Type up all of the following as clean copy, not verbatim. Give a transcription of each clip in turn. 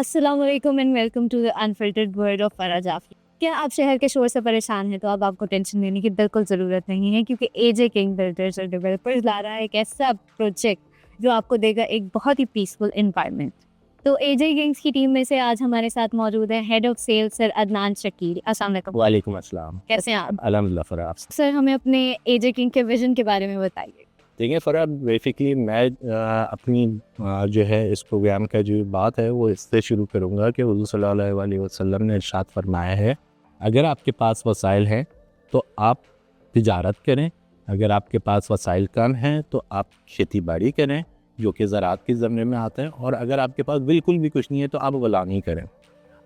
अस्सलाम वालेकुम and welcome to the unfiltered world of Farah Jafri. क्या आप शहर के शोर से परेशान हैं? तो अब आपको टेंशन लेने की बिल्कुल ज़रूरत नहीं है, क्योंकि एजे किंग बिल्डर्स और डेवलपर्स ला रहा है एक ऐसा प्रोजेक्ट जो आपको देगा एक बहुत ही पीसफुल एनवायरनमेंट। तो एजे किंग्स की टीम में से आज हमारे साथ मौजूद है head of sales sir Adnan Shakeel. अस्सलाम वालेकुम। वालेकुम अस्सलाम। कैसे हैं आप? अल्हम्दुलिल्लाह फ़राह आप। सर हमें अपने एजे किंग के विजन के बारे में बताइए। देखिए फ़राह, बेसिकली मैं अपनी जो है इस प्रोग्राम का जो बात है वो इससे शुरू करूँगा कि हुज़ूर सल्लल्लाहु अलैहि वसल्लम ने इरशाद फरमाया है, अगर आपके पास वसाइल हैं तो आप तिजारत करें, अगर आपके पास वसाइल कम हैं तो आप खेती बाड़ी करें जो कि ज़राअत के ज़मरे में आता है, और अगर आपके पास बिल्कुल भी कुछ नहीं है तो आप ग़ुलामी करें।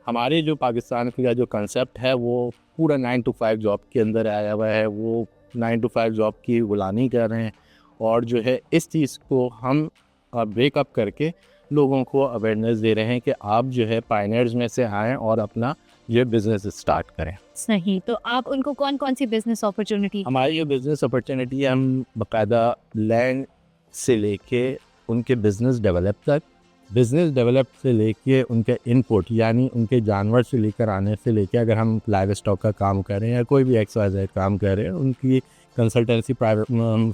हमारे जो पाकिस्तान का जो कंसेप्ट है वो पूरा 9 to 5 जॉब के अंदर आया हुआ है। वो 9 to 5 जॉब की ग़ुलामी कर रहे हैं, और जो है इस चीज़ को हम ब्रेकअप करके लोगों को अवेयरनेस दे रहे हैं कि आप जो है पायनियर्स में से आएँ और अपना ये बिज़नेस स्टार्ट करें। सही, तो आप उनको कौन कौन सी बिजनेस अपॉर्चुनिटी? हमारी ये बिज़नेस अपॉर्चुनिटी है, हम बाकायदा लैंड से लेके उनके बिज़नेस डेवलप तक, बिज़नेस डेवलप से लेके उनके इनपुट यानी उनके जानवर से लेकर आने से लेके, अगर हम लाइव स्टॉक का काम कर रहे हैं या कोई भी XYZ काम कर रहे हैं, उनकी कंसल्टेंसी प्राइवेट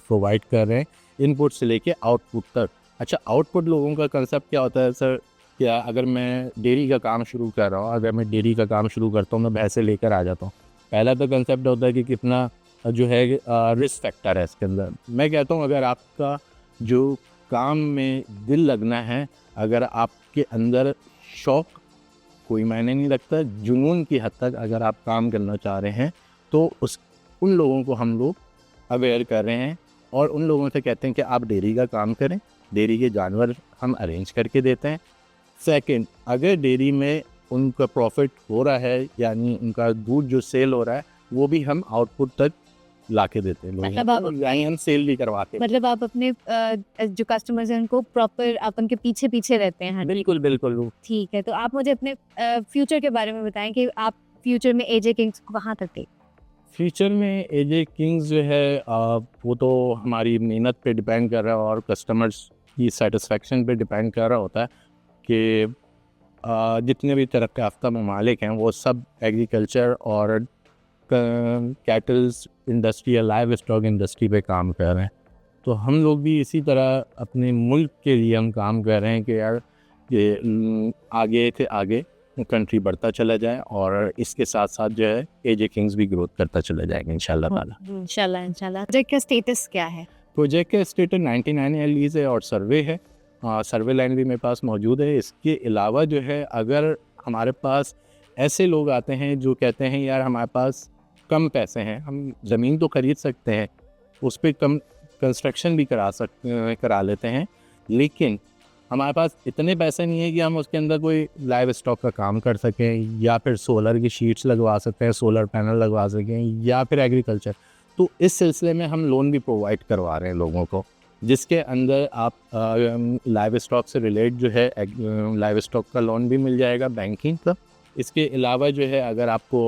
प्रोवाइड कर रहे हैं, इनपुट से लेके आउटपुट तक। अच्छा, आउटपुट लोगों का कंसेप्ट क्या होता है सर? क्या अगर मैं डेयरी का काम शुरू कर रहा हूँ, अगर मैं डेयरी का काम शुरू करता हूँ, मैं भैंसे लेकर आ जाता हूँ। पहला तो कंसेप्ट होता है कि कितना जो है रिस्क फैक्टर है इसके अंदर। मैं कहता हूँ अगर आपका जो काम में दिल लगना है, अगर आपके अंदर शौक़, कोई मायने नहीं रखता, जुनून की हद तक अगर आप काम करना चाह रहे हैं, तो उन लोगों को हम लोग अवेयर कर रहे हैं और उन लोगों से कहते हैं कि आप डेयरी का काम करें, डेयरी के जानवर हम अरेंज करके देते हैं। सेकंड, अगर डेयरी में उनका प्रॉफिट हो रहा है यानी उनका दूध जो सेल हो रहा है वो भी हम आउटपुट तक ला के देते हैं, मतलब आप यानी हम सेल भी करवाते हैं। मतलब आप अपने जो कस्टमर्स हैं उनको प्रॉपर आप उनके पीछे पीछे रहते हैं। बिल्कुल बिल्कुल। ठीक है, तो आप मुझे अपने फ्यूचर के बारे में बताएं कि आप फ्यूचर में एजे किंग्स को कहाँ तक देखें? फ्यूचर में एजे किंग्स जो है वो तो हमारी मेहनत पे डिपेंड कर रहा है और कस्टमर्स की सेटिस्फेक्शन पे डिपेंड कर रहा होता है कि जितने भी तरक्की याफ्ता ममालिक हैं वो सब एग्रीकल्चर और कैटल्स इंडस्ट्री या लाइव स्टॉक इंडस्ट्री पे काम कर रहे हैं। तो हम लोग भी इसी तरह अपने मुल्क के लिए हम काम कर रहे हैं कि यार ये आगे से आगे कंट्री बढ़ता चला जाए, और इसके साथ साथ जो है एजे किंग्स भी ग्रोथ करता चला जाएगा इंशाल्लाह ताला। इंशाल्लाह इंशाल्लाह। प्रोजेक्ट का स्टेटस क्या है? प्रोजेक्ट का स्टेटस 99 लीज है और सर्वे है। सर्वे लाइन भी मेरे पास मौजूद है। इसके अलावा जो है अगर हमारे पास ऐसे लोग आते हैं जो कहते हैं यार हमारे पास कम पैसे हैं, हम ज़मीन तो ख़रीद सकते हैं, उस पर कम कंस्ट्रक्शन भी करा लेते हैं, लेकिन हमारे पास इतने पैसे नहीं है कि हम उसके अंदर कोई लाइव स्टॉक का काम कर सकें, या फिर सोलर की शीट्स लगवा सकते हैं, सोलर पैनल लगवा सकें, या फिर एग्रीकल्चर। तो इस सिलसिले में हम लोन भी प्रोवाइड करवा रहे हैं लोगों को, जिसके अंदर आप लाइव स्टॉक से रिलेट जो है लाइव स्टॉक का लोन भी मिल जाएगा बैंकिंग का। इसके अलावा जो है अगर आपको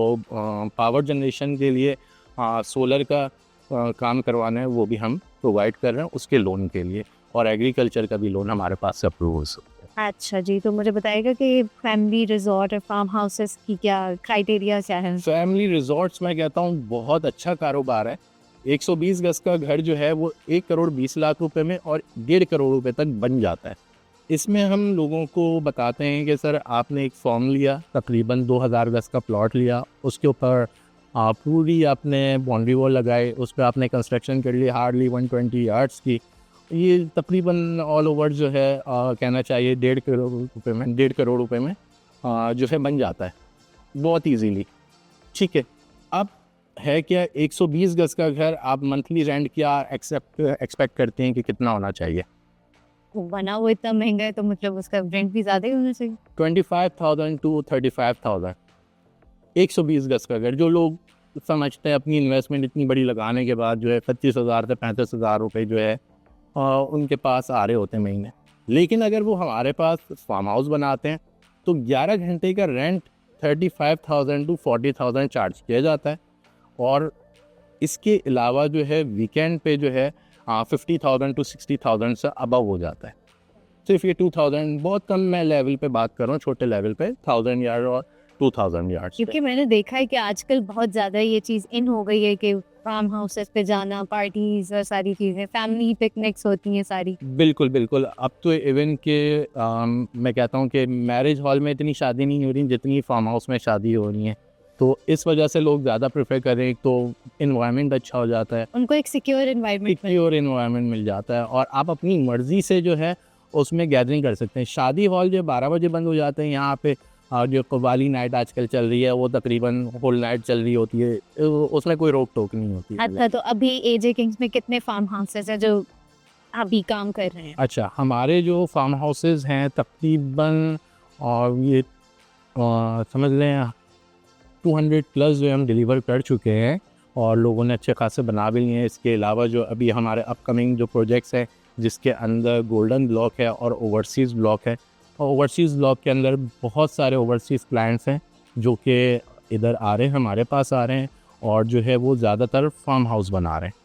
पावर जनरेशन के लिए सोलर का काम करवाना है वो भी हम प्रोवाइड कर रहे हैं उसके लोन के लिए, और एग्रीकल्चर का भी लोन हमारे पास से अप्रूव हो सकता है। अच्छा जी, तो मुझे बताइएगा कि फैमिली रिजॉर्ट और फार्म हाउसेस की क्या क्राइटेरिया क्या है? फैमिली रिजॉर्ट्स मैं कहता हूँ बहुत अच्छा कारोबार है। 120 गज का घर जो है वो 1 करोड़ 20 लाख रुपए में और 1.5 करोड़ रुपए तक बन जाता है। इसमें हम लोगों को बताते हैं कि सर आपने एक फॉर्म लिया, तकरीबन 2000 गज का प्लॉट लिया, उसके ऊपर पूरी आपने बाउंड्री वॉल लगाए, उस पर आपने कंस्ट्रक्शन कर ली हार्डली 120 यार्ड्स की। ये तकरीबन ऑल ओवर जो है कहना चाहिए 1.5 करोड़ रुपए में जो है बन जाता है बहुत ईजीली। ठीक है, अब है क्या 120 गज का घर, आप मंथली रेंट क्या एक्सपेक्ट करते हैं कि कितना होना चाहिए? बना वो इतना महंगा है तो मतलब उसका रेंट भी ज़्यादा ही होना चाहिए। 25,000 to 35,000 120 गज का घर। जो लोग समझते हैं अपनी इन्वेस्टमेंट इतनी बड़ी लगाने के बाद जो है 25,000 से 35,000 रुपये जो है उनके पास आ रहे होते हैं महीने। लेकिन अगर वो हमारे पास फार्म हाउस बनाते हैं तो 11 घंटे का रेंट 35,000 to 40,000 चार्ज किया जाता है, और इसके अलावा जो है वीकेंड पे जो है 50,000 to 60,000 से अबव हो जाता है। सिर्फ ये 2000 बहुत कम मैं लेवल पे बात कर रहा हूँ, छोटे लेवल पे 1000 यार्ड और 2000 यार्ड्स क्योंकि मैंने देखा है कि आजकल बहुत ज़्यादा ये चीज़ इन हो गई है कि फार्म हाउसेस पे जाना, पार्टीज और सारी चीज़ें, फैमिली पिकनिक्स होती हैं सारी। बिल्कुल बिल्कुल। अब तो इवन के मैं कहता हूँ कि मैरिज हॉल में इतनी शादी नहीं हो रही जितनी फार्म हाउस में शादी हो रही है, तो इस वजह से लोग ज़्यादा प्रेफर करें, तो इन्वायरमेंट अच्छा हो जाता है, उनको एक सिक्योर एनवायरनमेंट सिक्योर इन्वायरमेंट मिल जाता है और आप अपनी मर्ज़ी से जो है उसमें गैदरिंग कर सकते हैं। शादी हॉल जो 12 बजे बंद हो जाते हैं, यहाँ पे जो कव्वाली नाइट आजकल चल रही है वो तकरीबन होल नाइट चल रही होती है, उसमें कोई रोक टोक नहीं होती। अच्छा, तो अभी एजे किंग्स में कितने फार्म हाउसेस हैं जो अभी काम कर रहे हैं? अच्छा, हमारे जो फार्म हाउसेस हैं तकरीबन और ये समझ लें 200 प्लस जो हम डिलीवर कर चुके हैं और लोगों ने अच्छे खासे बना भी लिए हैं। इसके अलावा जो अभी हमारे अपकमिंग जो प्रोजेक्ट्स हैं जिसके अंदर गोल्डन ब्लॉक है और ओवरसीज़ ब्लॉक है, और ओवरसीज़ ब्लॉक के अंदर बहुत सारे ओवरसीज़ क्लाइंट्स हैं जो कि इधर आ रहे हैं, हमारे पास आ रहे हैं और जो है वो ज़्यादातर फार्म हाउस बना रहे हैं,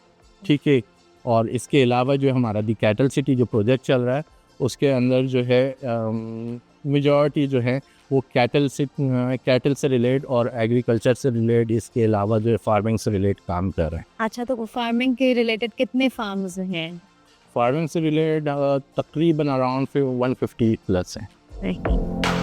ठीक है। और इसके अलावा जो हमारा दी कैटल सिटी जो प्रोजेक्ट चल रहा है उसके अंदर जो है मेजॉरिटी जो है वो कैटल से रिलेट और एग्रीकल्चर से रिलेट, इसके अलावा जो है फार्मिंग से रिलेट काम कर रहे हैं। अच्छा, तो फार्मिंग के रिलेटेड कितने फार्म्स हैं? फार्मिंग से रिलेट तकरीबन अराउंड 150 प्लस हैं। नहीं।